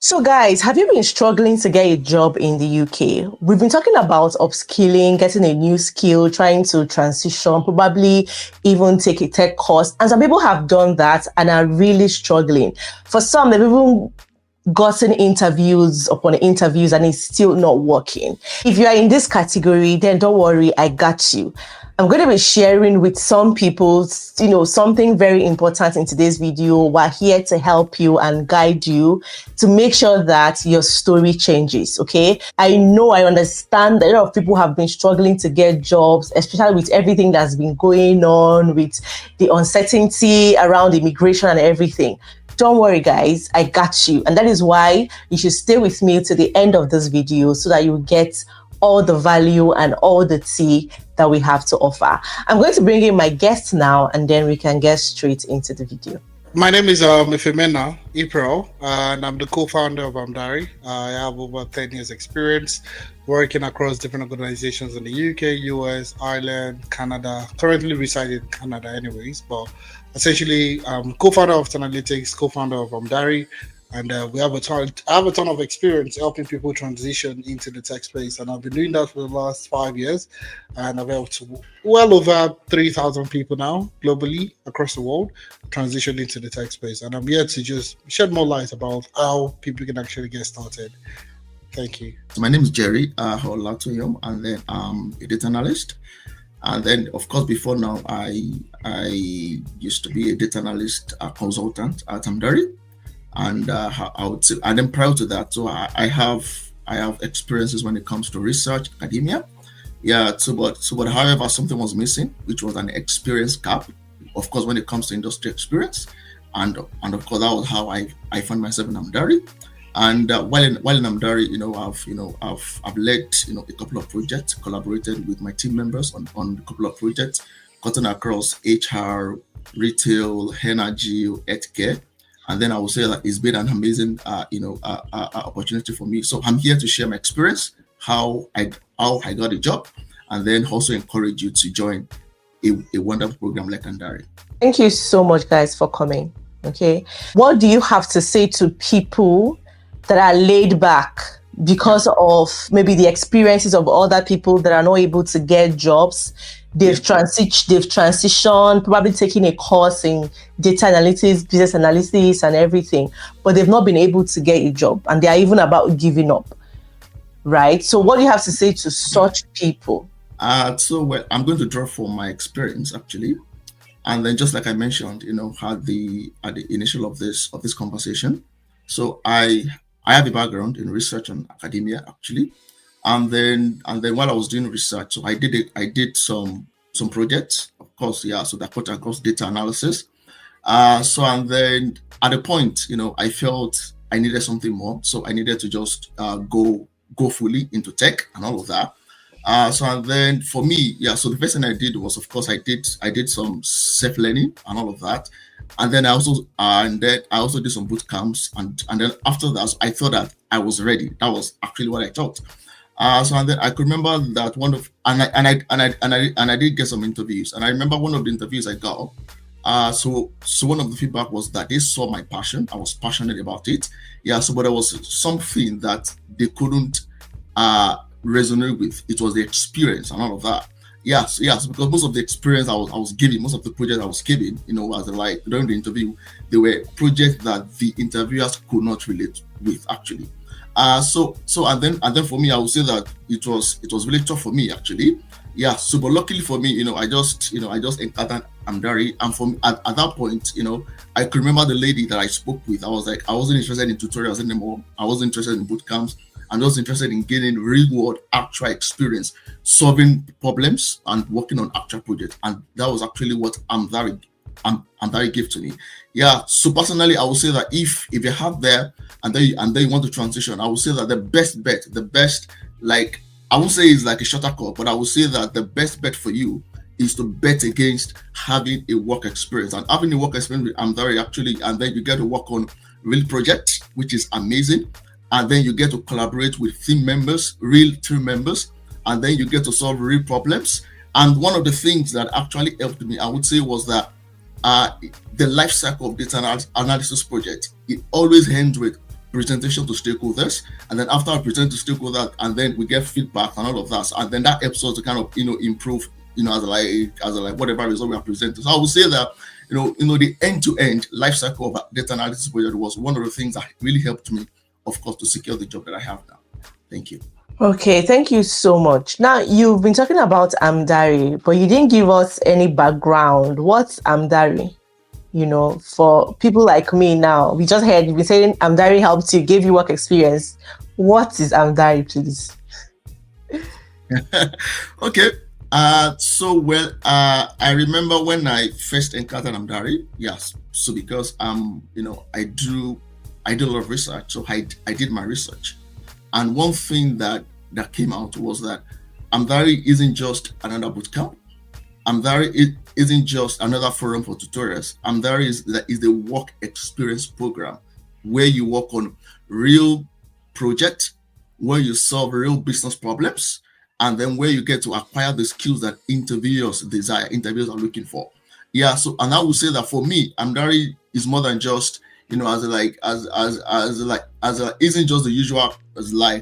So, guys, have you been struggling to get a job in the UK? We've been talking about upskilling, getting a new skill, trying to transition, probably even take a tech course. And some people have done that and are really struggling. For some, they've even gotten interviews upon interviews and it's still not working. If you are in this category, then don't worry, I got you. I'm going to be sharing with some people, something very important in today's video. We're here to help you and guide you to make sure that your story changes. Okay. I understand that a lot of people have been struggling to get jobs, especially with everything that's been going on, with the uncertainty around immigration and everything. Don't worry, guys, I got you. And that is why you should stay with me to the end of this video so that you get all the value and all the tea that we have to offer. I'm going to bring in my guest now, and then we can get straight into the video. My name is informational, April, and I'm the co-founder of Amdari. I have over 10 years experience working across different organizations in the UK, US, Ireland, Canada. Currently reside in Canada anyways, but essentially I'm co-founder of Analytics, co-founder of Amdari, and I have a ton of experience helping people transition into the tech space, and I've been doing that for the last 5 years, and I've helped well over 3,000 people now globally across the world transition into the tech space, and I'm here to just shed more light about how people can actually get started. Thank you. So my name is Jerry Olatoyom, and then I'm a data analyst. And then, of course, before now, I used to be a data analyst consultant at Amdari. And I would say, and then prior to that, so I have experiences when it comes to research, academia. Yeah. But however, something was missing, which was an experience gap. Of course, when it comes to industry experience, and of course, that was how I found myself in Amdari. And while in Amdari, I've led a couple of projects, collaborated with my team members on a couple of projects, cutting across HR, retail, energy, healthcare. And then I will say that it's been an amazing, opportunity for me. So I'm here to share my experience, how I got a job, and then also encourage you to join a wonderful program like Amdari. Thank you so much, guys, for coming. Okay, what do you have to say to people that are laid back because of maybe the experiences of other people that are not able to get jobs? They've transitioned, probably taking a course in data analytics, business analysis, and everything, but they've not been able to get a job, and they are even about giving up. Right? So, what do you have to say to such people? Well, I'm going to draw from my experience actually, and then just like I mentioned, at the initial of this conversation. So I have a background in research and academia actually. And then while I was doing research, so I did some projects, of course, yeah. So that cut across data analysis. And then at a point, I felt I needed something more, so I needed to just go fully into tech and all of that. And then for me, yeah. So the first thing I did was, of course, I did some self learning and all of that. And then I also did some boot camps, and then after that, I thought that I was ready. That was actually what I thought. And then I could remember that I did get some interviews, and I remember one of the interviews I got. So one of the feedback was that they saw my passion. I was passionate about it. Yeah. So, but there was something that they couldn't resonate with. It was the experience and all of that. Yes, because most of the experience I was giving, most of the projects I was giving, as like during the interview, they were projects that the interviewers could not relate with actually. So and then for me, I would say that it was really tough for me actually. Yeah. So, but luckily for me, I just encountered Amdari, and for me, at that point, I could remember the lady that I spoke with. I was like, I wasn't interested in tutorials anymore. I wasn't interested in boot camps. I'm just interested in getting real world actual experience, solving problems and working on actual projects. And that was actually what Amdari gave to me. Yeah. So personally, I would say that if you have there and then you want to transition, I would say that the best bet, like I won't say it's like a shorter cut, but I would say that the best bet for you is to bet against having a work experience, and having a work experience with Amdari actually, and then you get to work on real projects, which is amazing. And then you get to collaborate with real team members, and then you get to solve real problems. And one of the things that actually helped me, I would say, was that the life cycle of data analysis project, it always ends with presentation to stakeholders, and then after I present to stakeholders, and then we get feedback and all of that, and then that helps us to kind of improve as like whatever result we are presenting. So I would say that the end-to-end life cycle of data analysis project was one of the things that really helped me, of course, to secure the job that I have now. Thank you. Okay, thank you so much. Now, you've been talking about Amdari, but you didn't give us any background. What's Amdari? For people like me now, we just heard you saying Amdari helped you, gave you work experience. What is Amdari, please? Okay. I remember when I first encountered Amdari. Yes. So because I do a lot of research, so I did my research, and one thing that came out was that Amdari isn't just another bootcamp. Amdari isn't just another forum for tutorials. Amdari is the work experience program where you work on real projects, where you solve real business problems, and then where you get to acquire the skills that interviewers are looking for. Yeah. So, and I would say that for me, Amdari is more than just isn't just the usual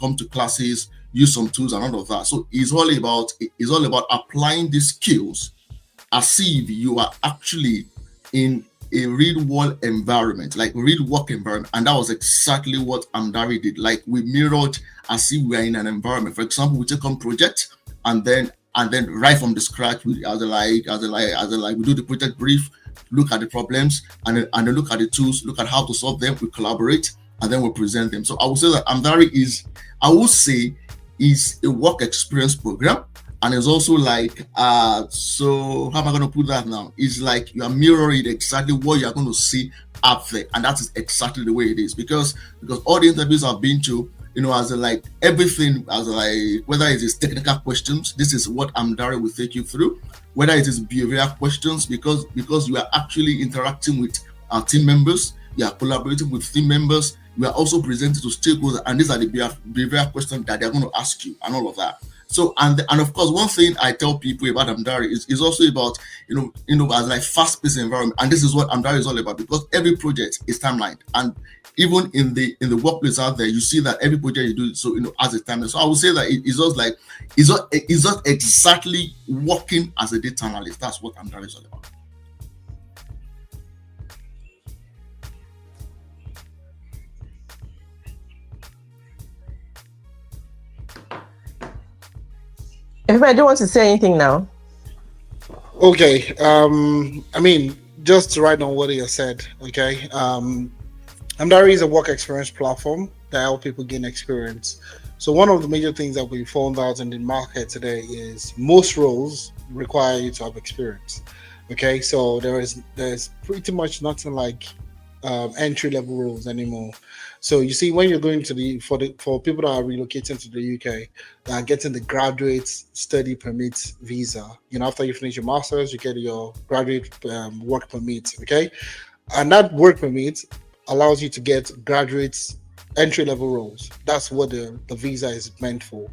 come to classes, use some tools and all of that. So it's all about applying these skills as if you are actually in a real world environment, like real work environment. And that was exactly what Amdari did. Like we mirrored as if we are in an environment. For example, we take on project and then right from the scratch, we do the project brief, look at the problems, and then look at the tools, look at how to solve them, we collaborate, and then we present them. So I would say that Amdari is a work experience program, and it's also like so how am I going to put that now? It's like you are mirroring exactly what you're going to see up there, and that is exactly the way it is, because all the interviews I've been to, everything, whether it is technical questions, this is what Amdari will take you through. Whether it is behavioral questions, because you are actually interacting with our team members, you are collaborating with team members, you are also presenting to stakeholders, and these are the behavioral questions that they're going to ask you, and all of that. So, and of course, one thing I tell people about Amdari is also about, as like fast-paced environment, and this is what Amdari is all about, because every project is timelined, and even in the workplace out there, you see that every project you do, so as a timeline. So I would say that it's not exactly working as a data analyst. That's what Amdari is all about. Everybody, I don't want to say anything now. Okay. Just to write on what you said. Okay. Amdari is a work experience platform that helps people gain experience. So one of the major things that we found out in the market today is most roles require you to have experience. Okay. So there's pretty much nothing like entry level roles anymore. So you see, when you're going to for people that are relocating to the UK, that are getting the graduate study permit visa, after you finish your master's, you get your graduate work permit, okay? And that work permit allows you to get graduate entry level roles. That's what the visa is meant for.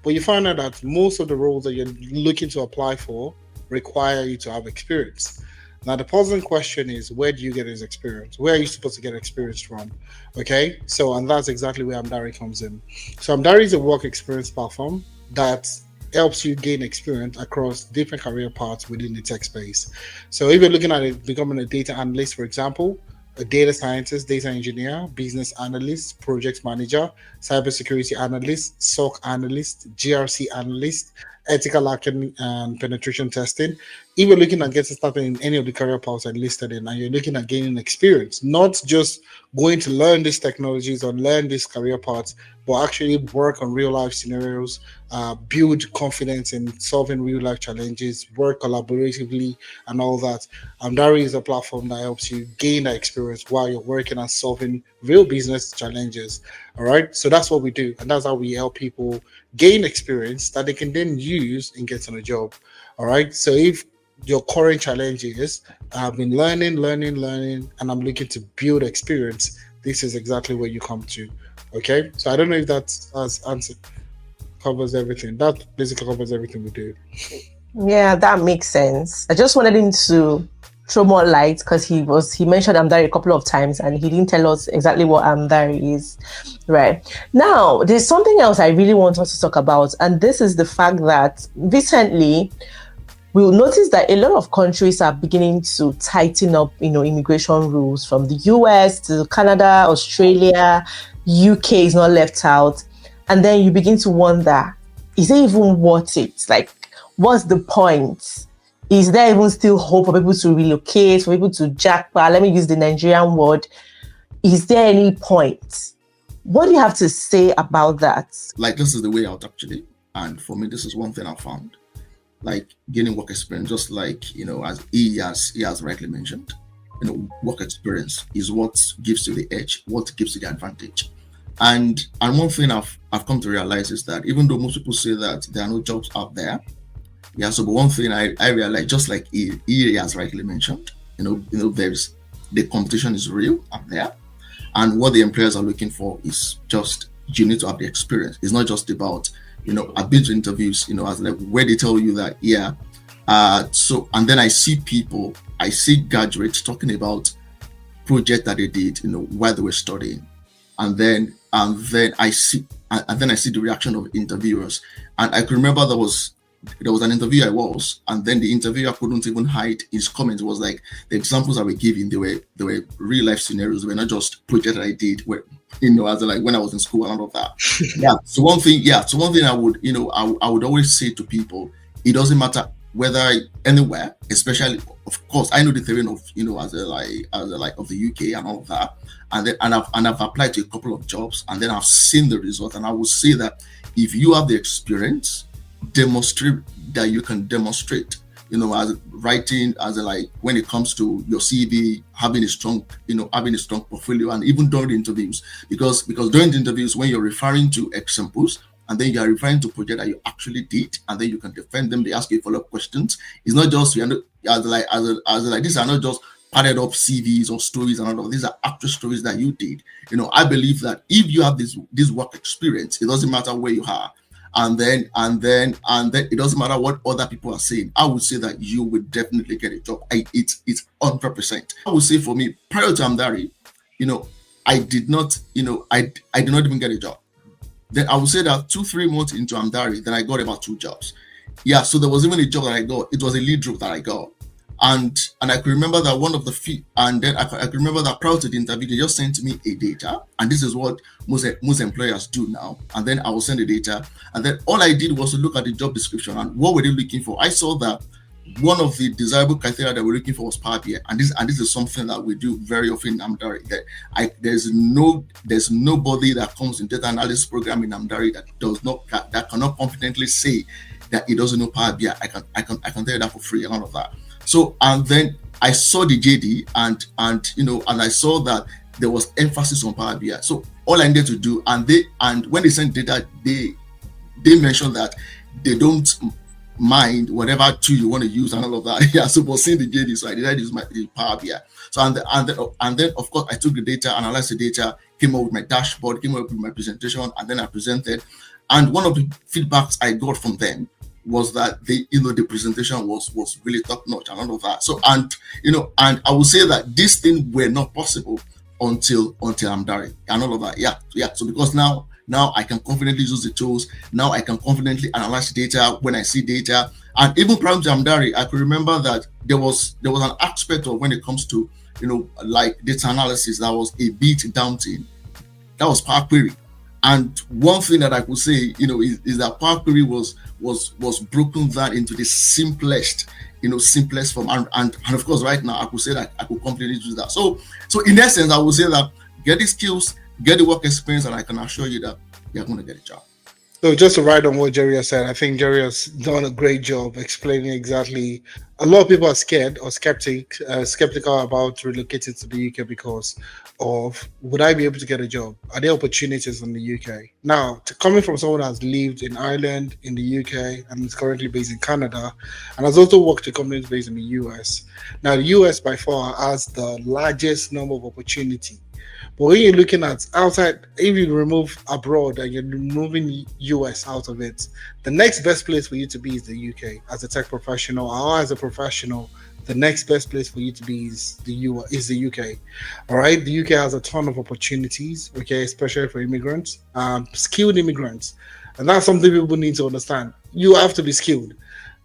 But you find out that most of the roles that you're looking to apply for require you to have experience. Now, the puzzling question is, where do you get this experience? Where are you supposed to get experience from? Okay, so, and that's exactly where Amdari comes in. So Amdari is a work experience platform that helps you gain experience across different career paths within the tech space. So if you're looking at it, becoming a data analyst, for example, a data scientist, data engineer, business analyst, project manager, cybersecurity analyst, SOC analyst, GRC analyst, ethical hacking and penetration testing. If you're looking at getting started in any of the career paths I listed in, and you're looking at gaining experience, not just going to learn these technologies or learn these career paths, but actually work on real life scenarios, build confidence in solving real life challenges, work collaboratively, and all that. Amdari is a platform that helps you gain that experience while you're working on solving real business challenges. All right, so that's what we do, and that's how we help people gain experience that they can then use in getting a job. All right, so if your current challenge is I've been learning, and I'm looking to build experience, this is exactly where you come to. Okay, so I don't know if that covers everything. That basically covers everything we do. Yeah, that makes sense. I just wanted him to throw more light, because he mentioned Amdari a couple of times and he didn't tell us exactly what Amdari is. Right. Now, there's something else I really want us to talk about, and this is the fact that recently we'll notice that a lot of countries are beginning to tighten up, immigration rules, from the US to Canada, Australia, UK is not left out. And then you begin to wonder, is it even worth it? Like, what's the point? Is there even still hope for people to relocate, for people to jackpot? Let me use the Nigerian word. Is there any point? What do you have to say about that? Like, this is the way out, actually. And for me, this is one thing I found. Like, gaining work experience, just like, as he has rightly mentioned, work experience is what gives you the edge, what gives you the advantage. And one thing I've come to realize is that even though most people say that there are no jobs out there, so but one thing I realize, just like he has rightly mentioned, there's the competition is real out there, and what the employers are looking for is just, you need to have the experience. It's not just about, I've been to interviews, as like where they tell you that, so, and then I see graduates talking about projects that they did, while they were studying, and then I see the reaction of interviewers. And I can remember there was an interview and then the interviewer couldn't even hide his comments. It was like the examples I were giving, they were real life scenarios. They were not just projects that I did where, as like when I was in school and all of that. So one thing I would, I would always say to people, it doesn't matter whether anywhere, especially, of course, I know the terrain of, as a like of the UK and all of that. And I've applied to a couple of jobs, and then I've seen the result. And I would say that if you have the experience, demonstrate that you can demonstrate, as writing, as like when it comes to your CV, having a strong portfolio, and even during the interviews, because during the interviews, when you're referring to examples, and then you are referring to project that you actually did, and then you can defend them. They ask you follow-up questions. It's not just these are not just padded up CVs or stories and all of these are actual stories that you did. I believe that if you have this work experience, it doesn't matter where you are, and then it doesn't matter what other people are saying. I would say that you would definitely get a job. It's 100%. I would say for me, prior to Amdari, I did not even get a job. Then I would say that 2-3 months into Amdari, then I got about 2 jobs. So there was even a job that I got. It was a lead role that I got. And I can remember that one of the feet, and then I can remember that prior to the interview, they just sent me a data, and this is what most employers do now. And then I will send the data, and then all I did was to look at the job description and what were they looking for. I saw that one of the desirable criteria that we're looking for was Power BI, and this is something that we do very often in Amdari. There's nobody that comes in data analysis program in Amdari that cannot confidently say that he doesn't know Power BI. I can tell you that for free and all of that. So, and then I saw the JD and I saw that there was emphasis on Power BI. So all I needed to do, and when they sent data, they mentioned that they don't mind whatever tool you want to use and all of that. So for seeing the JD, so I decided to use my Power BI. So and then of course I took the data, analyzed the data, came up with my dashboard, came up with my presentation, and then I presented. And one of the feedbacks I got from them was that the presentation was really top notch and all of that. So and I would say that these things were not possible until Amdari and all of that. So because now I can confidently use the tools. Now I can confidently analyze the data when I see data. And even prior to Amdari, I could remember that there was an aspect of when it comes to like data analysis that was a bit daunting. That was Power Query. And one thing that I could say, is that Power Query was broken down into the simplest form. And of course, right now I could say that I could completely do that. So in essence, I would say that get the skills, get the work experience, and I can assure you that you're going to get a job. So just to write on what Jerry has said, I think Jerry has done a great job explaining exactly. A lot of people are scared or skeptical about relocating to the UK because of, would I be able to get a job? Are there opportunities in the UK? Now, coming from someone that's lived in Ireland, in the UK, and is currently based in Canada, and has also worked with companies based in the US. Now, the US by far has the largest number of opportunity. But when you're looking at outside, if you remove abroad and you're removing US out of it, the next best place for you to be is the UK as a tech professional or as a professional the next best place for you to be is the UK. All right, the UK has a ton of opportunities. Okay, especially for immigrants, skilled immigrants, and that's something people need to understand. You have to be skilled.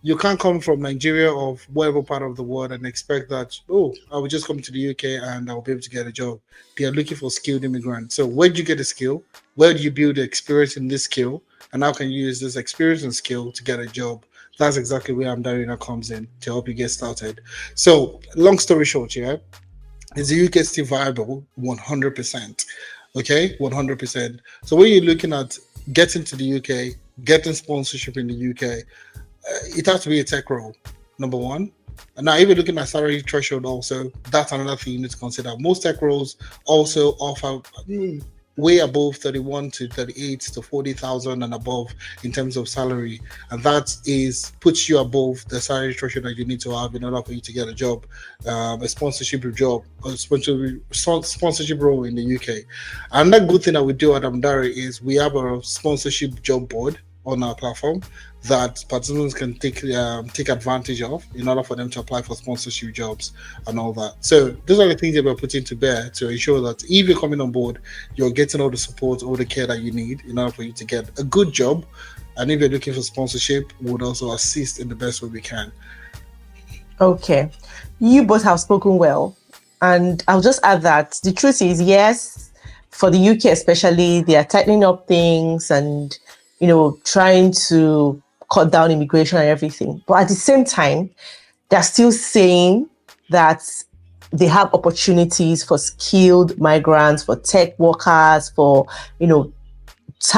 You can't come from Nigeria or whatever part of the world and expect that, oh, I will just come to the UK and I'll be able to get a job. They are looking for skilled immigrants. So where do you get the skill? Where do you build the experience in this skill? And how can you use this experience and skill to get a job? That's exactly where Amdari comes in to help you get started. So long story short, yeah, is the UK still viable? 100%. Okay, 100%. So when you're looking at getting to the UK, getting sponsorship in the UK, it has to be a tech role, number one. And now, even looking at salary threshold, also, that's another thing you need to consider. Most tech roles also offer way above 31 to 38 to 40,000 and above in terms of salary, and that is puts you above the salary threshold that you need to have in order for you to get a job, a sponsorship job, a sponsorship role in the UK. And the good thing that we do at Amdari is we have a sponsorship job board on our platform that participants can take advantage of in order for them to apply for sponsorship jobs and all that. So those are the things that we're putting to bear to ensure that if you're coming on board, you're getting all the support, all the care that you need in order for you to get a good job. And if you're looking for sponsorship, we would also assist in the best way we can. Okay. You both have spoken well. And I'll just add that the truth is, yes, for the UK especially, they are tightening up things and, trying to cut down immigration and everything. But at the same time, they're still saying that they have opportunities for skilled migrants, for tech workers, for,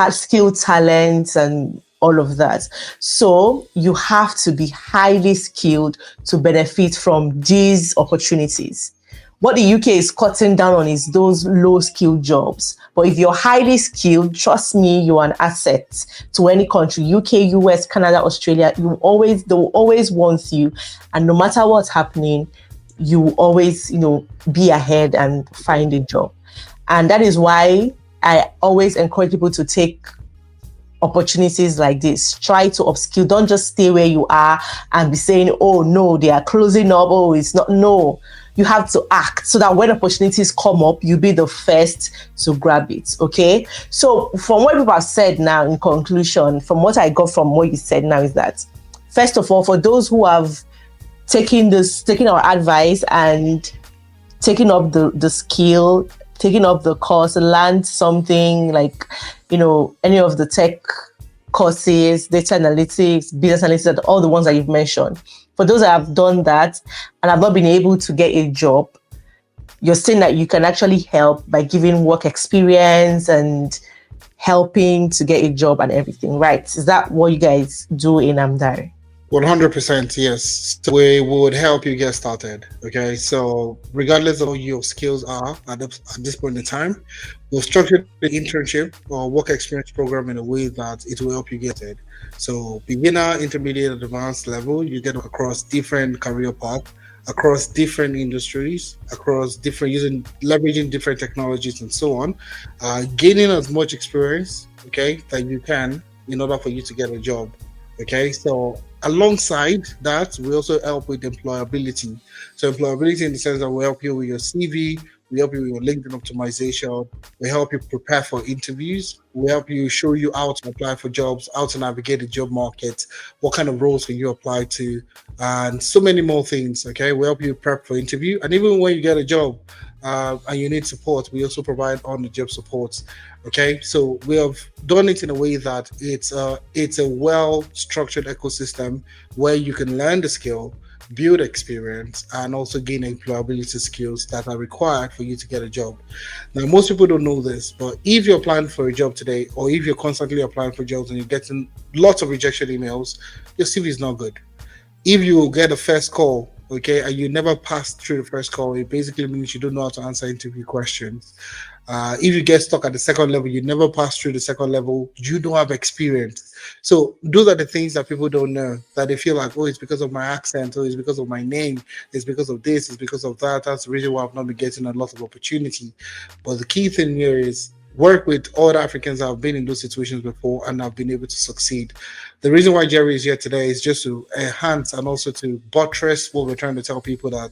skilled talents and all of that. So you have to be highly skilled to benefit from these opportunities. What the UK is cutting down on is those low-skilled jobs. But if you're highly skilled, trust me, you're an asset to any country. UK, US, Canada, Australia, they will always want you. And no matter what's happening, you will always, be ahead and find a job. And that is why I always encourage people to take opportunities like this. Try to upskill. Don't just stay where you are and be saying, oh, no, they are closing up. Oh, it's not. No. You have to act so that when opportunities come up, you'll be the first to grab it, okay? So from what people have said now, in conclusion, from what I got from what you said now is that, first of all, for those who have taken our advice and taken up the skill, taking up the course, learned something like, any of the tech courses, data analytics, business analytics, all the ones that you've mentioned. For those that have done that and have not been able to get a job, you're saying that you can actually help by giving work experience and helping to get a job and everything, right? Is that what you guys do in Amdari? 100%, yes. So we would help you get started. Okay, so regardless of what your skills are at this point in time, we'll structure the internship or work experience program in a way that it will help you get it. So beginner, intermediate, and advanced level, you get across different career paths, across different industries, across leveraging different technologies and so on, gaining as much experience, okay, that you can in order for you to get a job. Okay, so alongside that, we also help with employability. So employability in the sense that we help you with your CV, we help you with your LinkedIn optimization, we help you prepare for interviews, we help you show you how to apply for jobs, how to navigate the job market, what kind of roles can you apply to, and so many more things. Okay, we help you prep for interview, and even when you get a job and you need support, we also provide on-the-job support. Okay, so we have done it in a way that it's a well-structured ecosystem where you can learn the skill, build experience, and also gain employability skills that are required for you to get a job. Now, most people don't know this, but if you're applying for a job today, or if you're constantly applying for jobs and you're getting lots of rejection emails, your CV is not good. If you get a first call, okay, and you never pass through the first call, it basically means you don't know how to answer interview questions. If you get stuck at the second level, you never pass through the second level, you don't have experience. So those are the things that people don't know, that they feel like, oh, it's because of my accent, or it's because of my name, it's because of this, it's because of that. That's the reason why I've not been getting a lot of opportunity. But the key thing here is work with other Africans that have been in those situations before and have been able to succeed. The reason why Jerry is here today is just to enhance and also to buttress what we're trying to tell people, that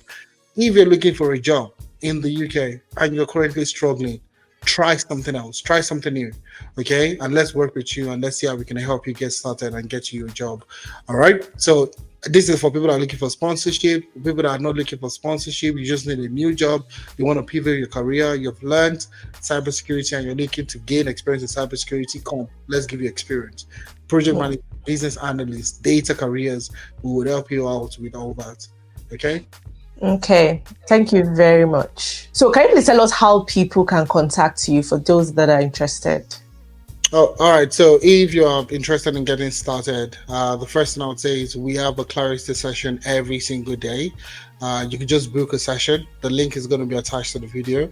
if you're looking for a job in the UK and you're currently struggling, try something else, try something new, okay? And let's work with you and let's see how we can help you get started and get you a job. All right. So this is for people that are looking for sponsorship, people that are not looking for sponsorship. You just need a new job. You want to pivot your career. You've learned cybersecurity and you're looking to gain experience in cybersecurity. Come, let's give you experience. Project manager, business analyst, data careers. We would help you out with all that. Okay. Okay, thank you very much. So can you please tell us how people can contact you for those that are interested? Oh, all right. So if you are interested in getting started, the first thing I would say is we have a clarity session every single day. You can just book a session. The link is going to be attached to the video.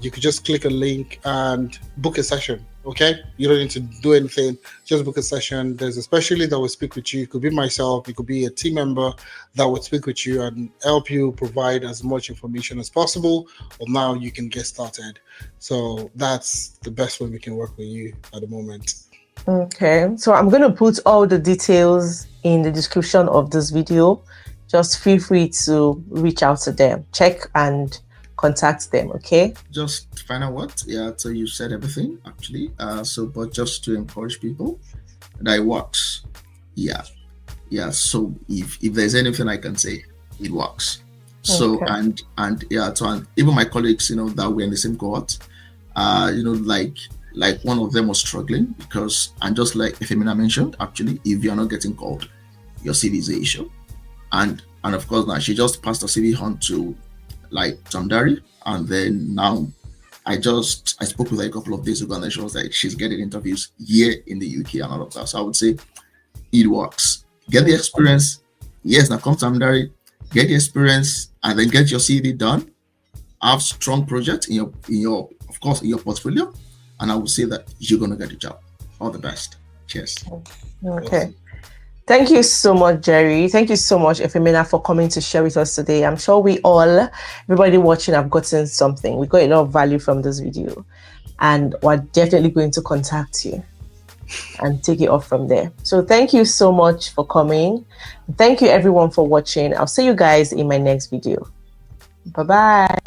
You could just click a link and book a session. Okay, you don't need to do anything. Just book a session. There's a specialist that will speak with you. It could be myself. It could be a team member that would speak with you and help you provide as much information as possible. Or now you can get started. So that's the best way we can work with you at the moment. Okay, so I'm going to put all the details in the description of this video. Just feel free to reach out to them, check and contact them. Okay, just find out what, yeah, so you said everything actually, but just to encourage people that it works. Yeah, so if there's anything I can say, it works. So okay. and yeah, so and even my colleagues, that we're in the same cohort, like one of them was struggling because, and just like Femina mentioned, actually, if you're not getting called, your CV is the issue. And of course now she just passed her CV on to Amdari, and then now I spoke with her a couple of days ago and she was like she's getting interviews here in the UK and all of that. So I would say it works. Get the experience. Yes, now come to Amdari, get the experience, and then get your CV done. Have strong projects in your portfolio, and I would say that you're gonna get a job. All the best. Cheers. Okay. Thank you so much, Jerry. Thank you so much, Femina, for coming to share with us today. I'm sure everybody watching, have gotten something. We got a lot of value from this video, and we're definitely going to contact you and take it off from there. So thank you so much for coming. Thank you everyone for watching. I'll see you guys in my next video. Bye-bye.